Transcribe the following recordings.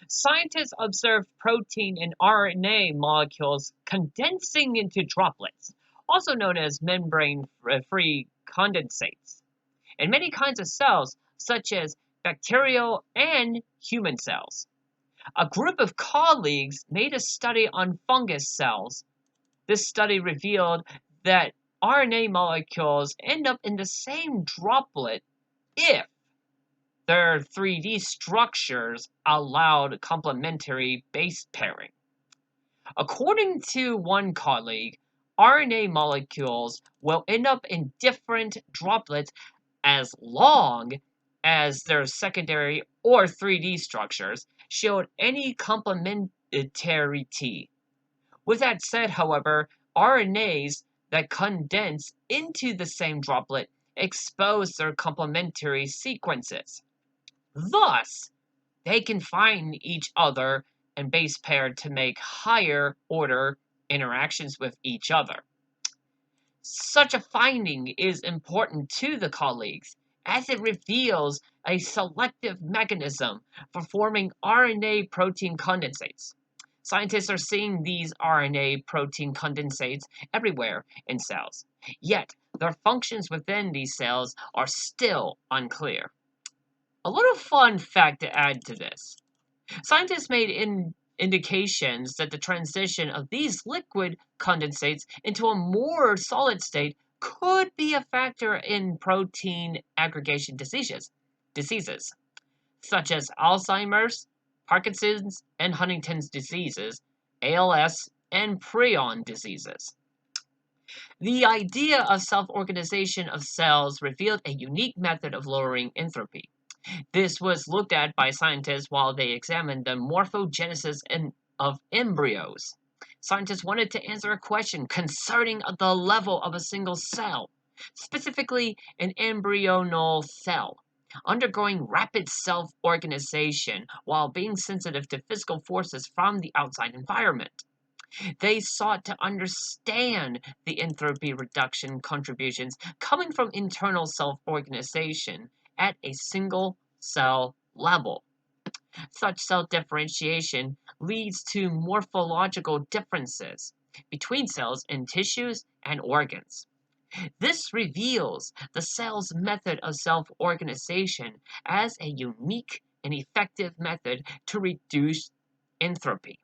Scientists observed protein and RNA molecules condensing into droplets, also known as membrane-free condensates, in many kinds of cells, such as bacterial and human cells. A group of colleagues made a study on fungus cells. This study revealed that RNA molecules end up in the same droplet if their 3D structures allowed complementary base pairing. According to one colleague, RNA molecules will end up in different droplets as long as their secondary or 3D structures showed any complementarity. With that said, however, RNAs that condense into the same droplet expose their complementary sequences. Thus, they can find each other and base pair to make higher order interactions with each other. Such a finding is important to the colleagues as it reveals a selective mechanism for forming RNA protein condensates. Scientists are seeing these RNA protein condensates everywhere in cells, yet their functions within these cells are still unclear. A little fun fact to add to this. Scientists made indications that the transition of these liquid condensates into a more solid state could be a factor in protein aggregation diseases such as Alzheimer's, Parkinson's, and Huntington's diseases, ALS, and prion diseases. The idea of self-organization of cells revealed a unique method of lowering entropy. This was looked at by scientists while they examined the morphogenesis of embryos. Scientists wanted to answer a question concerning the level of a single cell, specifically an embryonal cell, undergoing rapid self-organization while being sensitive to physical forces from the outside environment. They sought to understand the entropy reduction contributions coming from internal self-organization at a single cell level. Such cell differentiation leads to morphological differences between cells in tissues and organs. This reveals the cell's method of self-organization as a unique and effective method to reduce entropy.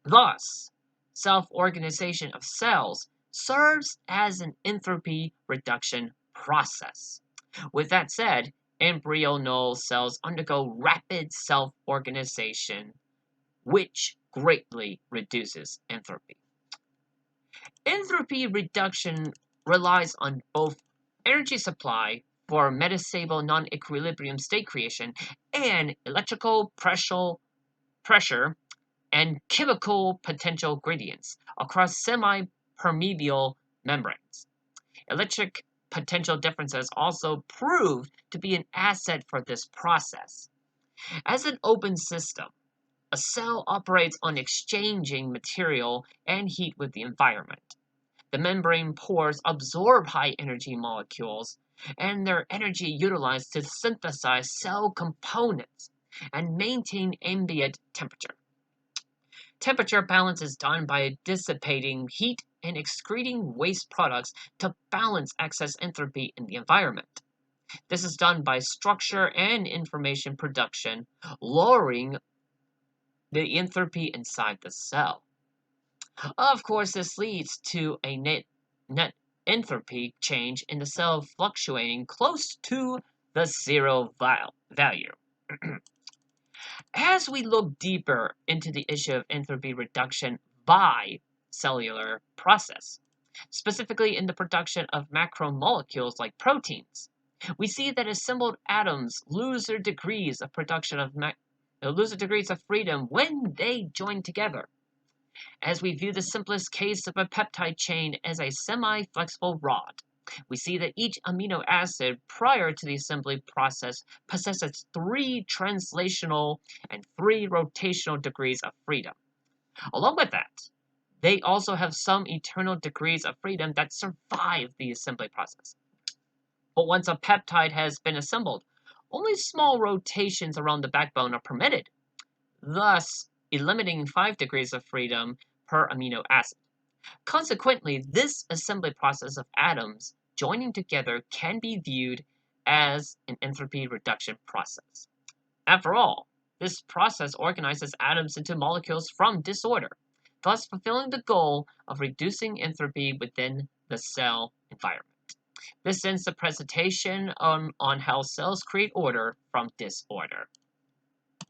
Thus, self-organization of cells serves as an entropy reduction process. With that said, embryonal cells undergo rapid self-organization, which greatly reduces entropy. Entropy reduction relies on both energy supply for metastable non-equilibrium state creation and electrical pressure and chemical potential gradients across semi-permeable membranes. Electric potential differences also prove to be an asset for this process. As an open system, a cell operates on exchanging material and heat with the environment. The membrane pores absorb high energy molecules and their energy utilized to synthesize cell components and maintain ambient temperature. Temperature balance is done by dissipating heat and excreting waste products to balance excess entropy in the environment. This is done by structure and information production, lowering the entropy inside the cell. Of course, this leads to a net entropy change in the cell fluctuating close to the zero value. As we look deeper into the issue of entropy reduction by cellular process, specifically in the production of macromolecules like proteins, we see that assembled atoms lose their degrees of freedom when they join together. As we view the simplest case of a peptide chain as a semi-flexible rod, we see that each amino acid prior to the assembly process possesses 3 translational and 3 rotational degrees of freedom. Along with that, they also have some eternal degrees of freedom that survive the assembly process. But once a peptide has been assembled, only small rotations around the backbone are permitted. thus eliminating 5 degrees of freedom per amino acid. Consequently, this assembly process of atoms joining together can be viewed as an enthalpy reduction process. After all, this process organizes atoms into molecules from disorder, thus fulfilling the goal of reducing enthalpy within the cell environment. This ends the presentation on how cells create order from disorder.